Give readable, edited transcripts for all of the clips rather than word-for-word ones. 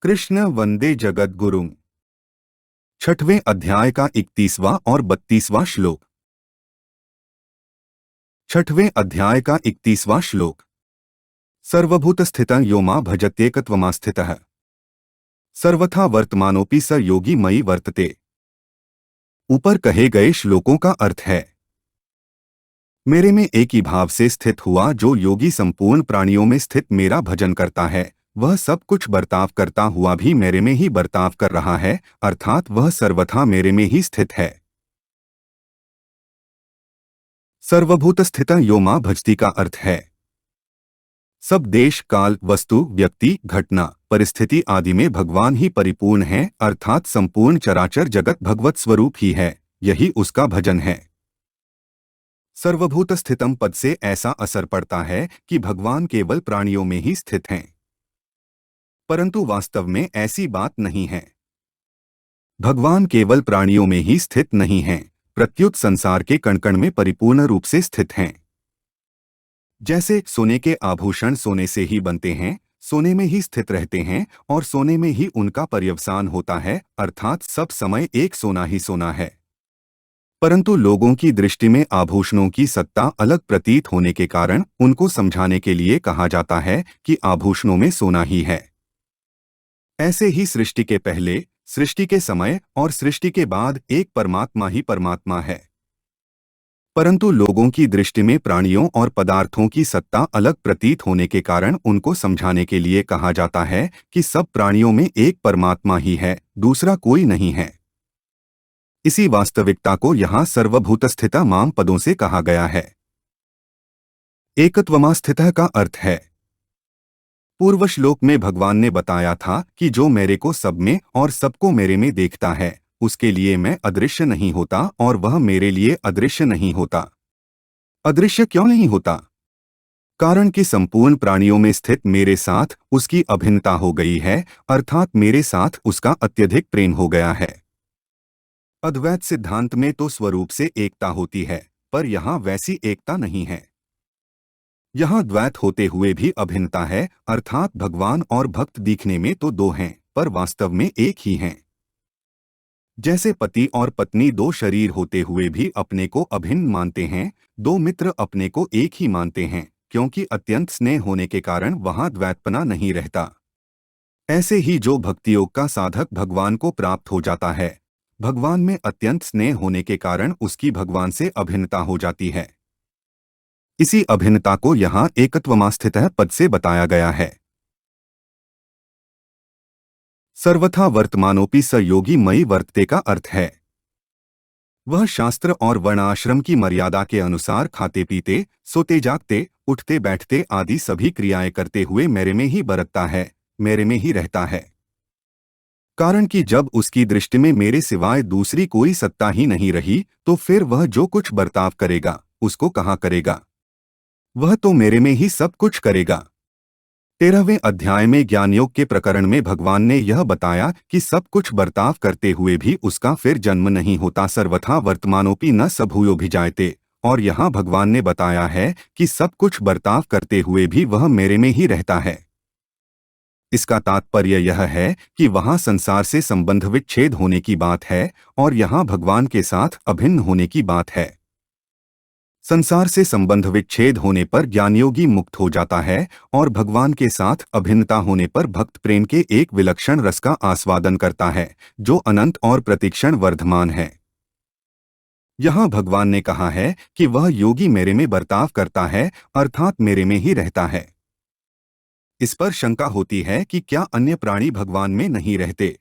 कृष्ण वंदे जगद्गुरुं। छठवें अध्याय का 31वां और 32वां श्लोक। छठवें अध्याय का 31वां श्लोक। सर्वभूतस्थितं यो मा भजत्येकत्वमास्थितः सर्वथा वर्तमानोपि स योगी मयि वर्तते। ऊपर कहे गए श्लोकों का अर्थ है, मेरे में एक ही भाव से स्थित हुआ जो योगी संपूर्ण प्राणियों में स्थित मेरा भजन करता है, वह सब कुछ बर्ताव करता हुआ भी मेरे में ही बर्ताव कर रहा है, अर्थात वह सर्वथा मेरे में ही स्थित है। सर्वभूत स्थितं यो मा भजति का अर्थ है, सब देश काल वस्तु व्यक्ति घटना परिस्थिति आदि में भगवान ही परिपूर्ण है, अर्थात संपूर्ण चराचर जगत भगवत स्वरूप ही है, यही उसका भजन है। सर्वभूत स्थितम पद से ऐसा असर पड़ता है कि भगवान केवल प्राणियों में ही स्थित हैं, परंतु वास्तव में ऐसी बात नहीं है। भगवान केवल प्राणियों में ही स्थित नहीं हैं, प्रत्युत संसार के कण-कण में परिपूर्ण रूप से स्थित हैं। जैसे सोने के आभूषण सोने से ही बनते हैं, सोने में ही स्थित रहते हैं और सोने में ही उनका पर्यवसान होता है, अर्थात सब समय एक सोना ही सोना है। परंतु लोगों की दृष्टि में आभूषणों की सत्ता अलग प्रतीत होने के कारण उनको समझाने के लिए कहा जाता है कि आभूषणों में सोना ही है। ऐसे ही सृष्टि के पहले, सृष्टि के समय और सृष्टि के बाद एक परमात्मा ही परमात्मा है। परंतु लोगों की दृष्टि में प्राणियों और पदार्थों की सत्ता अलग प्रतीत होने के कारण उनको समझाने के लिए कहा जाता है कि सब प्राणियों में एक परमात्मा ही है, दूसरा कोई नहीं है। इसी वास्तविकता को यहाँ सर्वभूतस्थिता माम पदों से कहा गया है। एकत्वमास्थितः का अर्थ है, पूर्व श्लोक में भगवान ने बताया था कि जो मेरे को सब में और सबको मेरे में देखता है, उसके लिए मैं अदृश्य नहीं होता और वह मेरे लिए अदृश्य नहीं होता। अदृश्य क्यों नहीं होता? कारण कि संपूर्ण प्राणियों में स्थित मेरे साथ उसकी अभिन्नता हो गई है, अर्थात मेरे साथ उसका अत्यधिक प्रेम हो गया है। अद्वैत सिद्धांत में तो स्वरूप से एकता होती है, पर यहाँ वैसी एकता नहीं है। यहाँ द्वैत होते हुए भी अभिन्नता है, अर्थात भगवान और भक्त दिखने में तो दो हैं, पर वास्तव में एक ही हैं। जैसे पति और पत्नी दो शरीर होते हुए भी अपने को अभिन्न मानते हैं, दो मित्र अपने को एक ही मानते हैं, क्योंकि अत्यंत स्नेह होने के कारण वहाँ द्वैतपना नहीं रहता। ऐसे ही जो भक्ति योग का साधक भगवान को प्राप्त हो जाता है, भगवान में अत्यंत स्नेह होने के कारण उसकी भगवान से अभिन्नता हो जाती है। इसी अभिन्नता को यहाँ एकत्वमास्थितः पद से बताया गया है। सर्वथा वर्तमानोपि स योगी मयि वर्तते का अर्थ है, वह शास्त्र और वर्णाश्रम की मर्यादा के अनुसार खाते पीते, सोते जागते, उठते बैठते आदि सभी क्रियाएं करते हुए मेरे में ही बरतता है, मेरे में ही रहता है। कारण कि जब उसकी दृष्टि में मेरे सिवाय दूसरी कोई सत्ता ही नहीं रही, तो फिर वह जो कुछ बर्ताव करेगा, उसको कहाँ करेगा? वह तो मेरे में ही सब कुछ करेगा। 13वें अध्याय में ज्ञानयोग के प्रकरण में भगवान ने यह बताया कि सब कुछ बर्ताव करते हुए भी उसका फिर जन्म नहीं होता, सर्वथा वर्तमानोपि न स भूयोऽभिजायते। और यहाँ भगवान ने बताया है कि सब कुछ बर्ताव करते हुए भी वह मेरे में ही रहता है। इसका तात्पर्य यह है कि वहाँ संसार से संबंध विच्छेद होने की बात है और यहाँ भगवान के साथ अभिन्न होने की बात है। संसार से संबंध विच्छेद होने पर ज्ञानयोगी मुक्त हो जाता है और भगवान के साथ अभिन्नता होने पर भक्त प्रेम के एक विलक्षण रस का आस्वादन करता है, जो अनंत और प्रतिक्षण वर्धमान है। यहाँ भगवान ने कहा है कि वह योगी मेरे में बर्ताव करता है, अर्थात मेरे में ही रहता है। इस पर शंका होती है कि क्या अन्य प्राणी भगवान में नहीं रहते?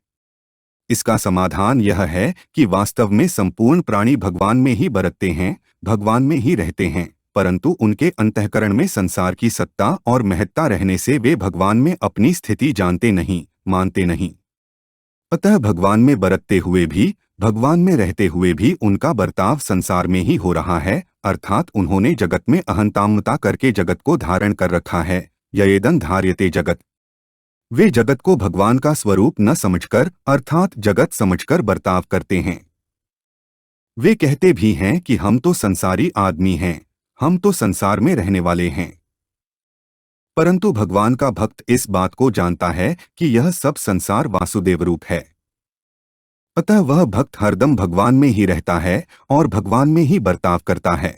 इसका समाधान यह है कि वास्तव में संपूर्ण प्राणी भगवान में ही बरतते हैं, भगवान में ही रहते हैं, परंतु उनके अंतःकरण में संसार की सत्ता और महत्ता रहने से वे भगवान में अपनी स्थिति जानते नहीं, मानते नहीं। अतः भगवान में बरतते हुए भी, भगवान में रहते हुए भी उनका बर्ताव संसार में ही हो रहा है, अर्थात उन्होंने जगत में अहंतामता करके जगत को धारण कर रखा है। ययेदं धार्यते जगत, वे जगत को भगवान का स्वरूप न समझकर, अर्थात जगत समझकर बर्ताव करते हैं। वे कहते भी हैं कि हम तो संसारी आदमी हैं, हम तो संसार में रहने वाले हैं। परंतु भगवान का भक्त इस बात को जानता है कि यह सब संसार वासुदेव रूप है। अतः वह भक्त हरदम भगवान में ही रहता है और भगवान में ही बर्ताव करता है।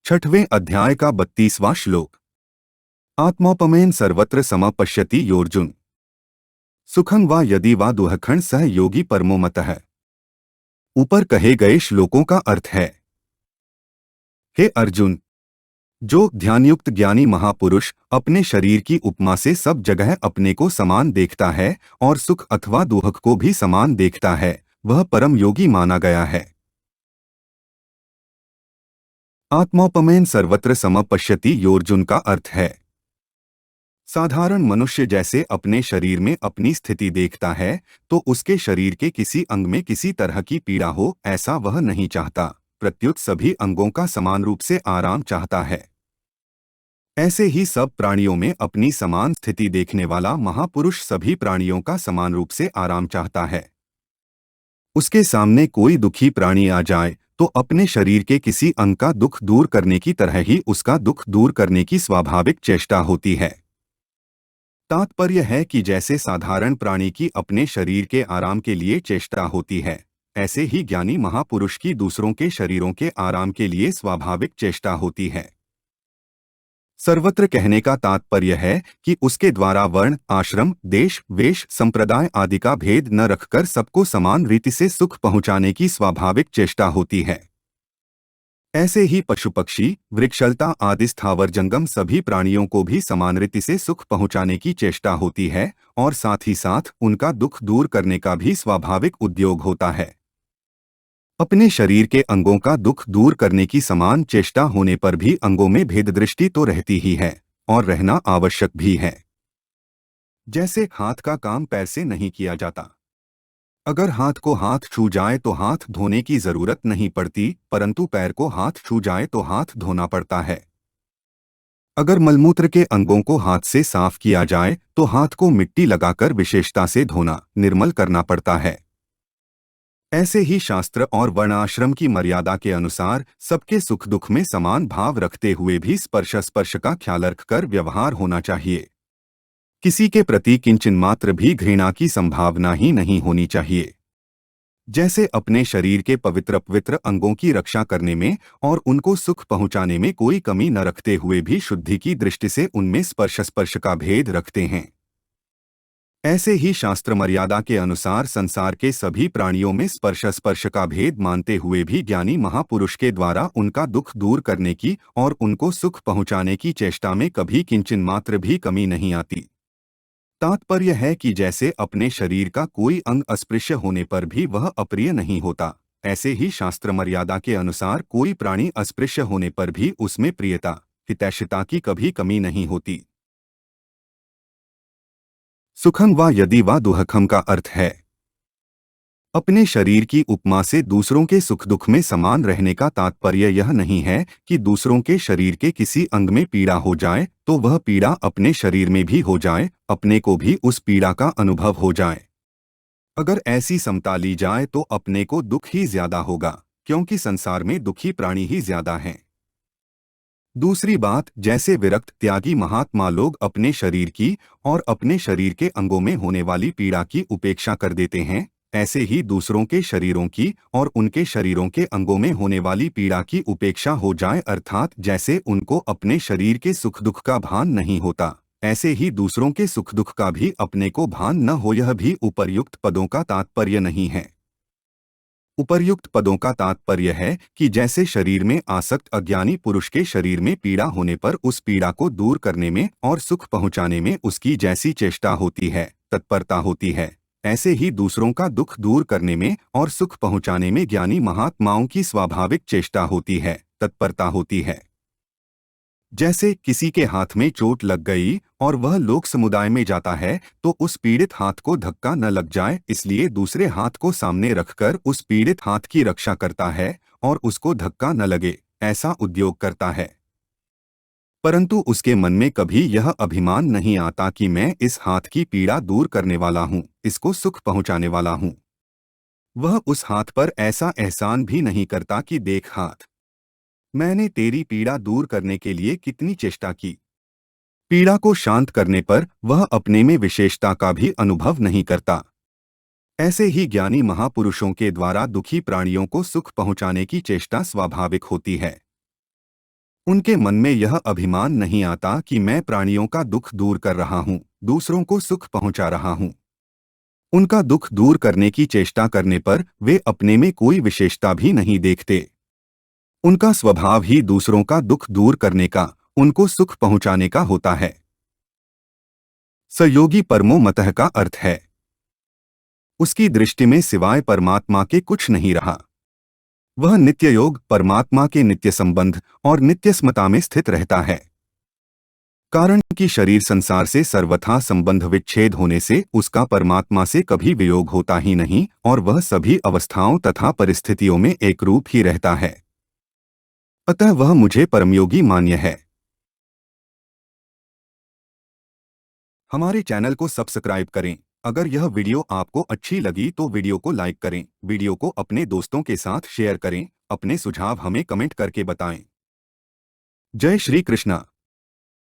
6वें अध्याय का 32वां श्लोक। आत्मोपमेन सर्वत्र समपश्यति योर्जुन सुखं वा यदि वा दुःखं सह योगी परमो मतः। ऊपर कहे गए श्लोकों का अर्थ है, हे अर्जुन, जो ध्यानयुक्त ज्ञानी महापुरुष अपने शरीर की उपमा से सब जगह अपने को समान देखता है और सुख अथवा दुख को भी समान देखता है, वह परम योगी माना गया है। आत्मोपमेन सर्वत्र समपश्यति योर्जुन का अर्थ है, साधारण मनुष्य जैसे अपने शरीर में अपनी स्थिति देखता है तो उसके शरीर के किसी अंग में किसी तरह की पीड़ा हो ऐसा वह नहीं चाहता, प्रत्युत सभी अंगों का समान रूप से आराम चाहता है। ऐसे ही सब प्राणियों में अपनी समान स्थिति देखने वाला महापुरुष सभी प्राणियों का समान रूप से आराम चाहता है। उसके सामने कोई दुखी प्राणी आ जाए तो अपने शरीर के किसी अंग का दुख दूर करने की तरह ही उसका दुख दूर करने की स्वाभाविक चेष्टा होती है। तात्पर्य है कि जैसे साधारण प्राणी की अपने शरीर के आराम के लिए चेष्टा होती है, ऐसे ही ज्ञानी महापुरुष की दूसरों के शरीरों के आराम के लिए स्वाभाविक चेष्टा होती है। सर्वत्र कहने का तात्पर्य है कि उसके द्वारा वर्ण, आश्रम, देश, वेश, संप्रदाय आदि का भेद न रखकर सबको समान रीति से सुख पहुंचाने की स्वाभाविक चेष्टा होती है। ऐसे ही पशु पक्षी, वृक्षलता आदि स्थावर जंगम सभी प्राणियों को भी समान रीति से सुख पहुंचाने की चेष्टा होती है और साथ ही साथ उनका दुख दूर करने का भी स्वाभाविक उद्योग होता है। अपने शरीर के अंगों का दुख दूर करने की समान चेष्टा होने पर भी अंगों में भेद दृष्टि तो रहती ही है और रहना आवश्यक भी है। जैसे हाथ का काम पैर से नहीं किया जाता। अगर हाथ को हाथ छू जाए तो हाथ धोने की जरूरत नहीं पड़ती, परंतु पैर को हाथ छू जाए तो हाथ धोना पड़ता है। अगर मलमूत्र के अंगों को हाथ से साफ किया जाए तो हाथ को मिट्टी लगाकर विशेषता से धोना, निर्मल करना पड़ता है। ऐसे ही शास्त्र और वर्णाश्रम की मर्यादा के अनुसार सबके सुख दुख में समान भाव रखते हुए भी स्पर्श का ख्याल रखकर व्यवहार होना चाहिए। किसी के प्रति किंचन मात्र भी घृणा की संभावना ही नहीं होनी चाहिए। जैसे अपने शरीर के पवित्र अपवित्र अंगों की रक्षा करने में और उनको सुख पहुंचाने में कोई कमी न रखते हुए भी शुद्धि की दृष्टि से उनमें स्पर्श का भेद रखते हैं, ऐसे ही शास्त्र मर्यादा के अनुसार संसार के सभी प्राणियों में स्पर्श का भेद मानते हुए भी ज्ञानी महापुरुष के द्वारा उनका दुख दूर करने की और उनको सुख पहुंचाने की चेष्टा में कभी किंचन मात्र भी कमी नहीं आती। तात्पर्य है कि जैसे अपने शरीर का कोई अंग अस्पृश्य होने पर भी वह अप्रिय नहीं होता, ऐसे ही शास्त्र मर्यादा के अनुसार कोई प्राणी अस्पृश्य होने पर भी उसमें प्रियता, हितैषिता की कभी कमी नहीं होती। सुखं वा यदि वा दुःखं का अर्थ है, अपने शरीर की उपमा से दूसरों के सुख दुख में समान रहने का तात्पर्य यह नहीं है कि दूसरों के शरीर के किसी अंग में पीड़ा हो जाए तो वह पीड़ा अपने शरीर में भी हो जाए, अपने को भी उस पीड़ा का अनुभव हो जाए। अगर ऐसी समता ली जाए तो अपने को दुख ही ज्यादा होगा, क्योंकि संसार में दुखी प्राणी ही ज्यादा हैं। दूसरी बात, जैसे विरक्त त्यागी महात्मा लोग अपने शरीर की और अपने शरीर के अंगों में होने वाली पीड़ा की उपेक्षा कर देते हैं, ऐसे ही दूसरों के शरीरों की और उनके शरीरों के अंगों में होने वाली पीड़ा की उपेक्षा हो जाए, अर्थात जैसे उनको अपने शरीर के सुख दुख का भान नहीं होता, ऐसे ही दूसरों के सुख दुख का भी अपने को भान न हो। यह भी उपर्युक्त पदों का तात्पर्य नहीं है। उपर्युक्त पदों का तात्पर्य है कि जैसे शरीर में आसक्त अज्ञानी पुरुष के शरीर में पीड़ा होने पर उस पीड़ा को दूर करने में और सुख पहुंचाने में उसकी जैसी चेष्टा होती है, तत्परता होती है, ऐसे ही दूसरों का दुख दूर करने में और सुख पहुंचाने में ज्ञानी महात्माओं की स्वाभाविक चेष्टा होती है, तत्परता होती है। जैसे किसी के हाथ में चोट लग गई और वह लोक समुदाय में जाता है तो उस पीड़ित हाथ को धक्का न लग जाए, इसलिए दूसरे हाथ को सामने रखकर उस पीड़ित हाथ की रक्षा करता है और उसको धक्का न लगे ऐसा उद्योग करता है। परंतु उसके मन में कभी यह अभिमान नहीं आता कि मैं इस हाथ की पीड़ा दूर करने वाला हूँ, इसको सुख पहुँचाने वाला हूँ। वह उस हाथ पर ऐसा एहसान भी नहीं करता कि देख हाथ मैंने तेरी पीड़ा दूर करने के लिए कितनी चेष्टा की। पीड़ा को शांत करने पर वह अपने में विशेषता का भी अनुभव नहीं करता। ऐसे ही ज्ञानी महापुरुषों के द्वारा दुखी प्राणियों को सुख पहुंचाने की चेष्टा स्वाभाविक होती है। उनके मन में यह अभिमान नहीं आता कि मैं प्राणियों का दुख दूर कर रहा हूं, दूसरों को सुख पहुंचा रहा हूं। उनका दुख दूर करने की चेष्टा करने पर वे अपने में कोई विशेषता भी नहीं देखते। उनका स्वभाव ही दूसरों का दुख दूर करने का, उनको सुख पहुंचाने का होता है। सयोगी परमो मतः का अर्थ है उसकी दृष्टि में सिवाय परमात्मा के कुछ नहीं रहा। वह नित्य योग, परमात्मा के नित्य संबंध और नित्य स्मता में स्थित रहता है। कारण कि शरीर संसार से सर्वथा संबंध विच्छेद होने से उसका परमात्मा से कभी वियोग होता ही नहीं और वह सभी अवस्थाओं तथा परिस्थितियों में एक रूप ही रहता है। अतः वह मुझे परमयोगी मान्य है। हमारे चैनल को सब्सक्राइब करें। अगर यह वीडियो आपको अच्छी लगी तो वीडियो को लाइक करें, वीडियो को अपने दोस्तों के साथ शेयर करें, अपने सुझाव हमें कमेंट करके बताएं। जय श्री कृष्णा।